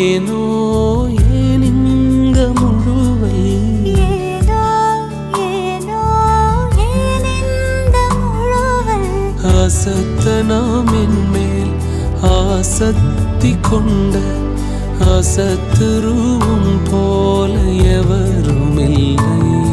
ஏனோ ஏனிங்க முழுவல் அசத்தனாம் என்மேல் ஆசக்தி கொண்ட அசத்துருவும் போல எவரும் இல்லை.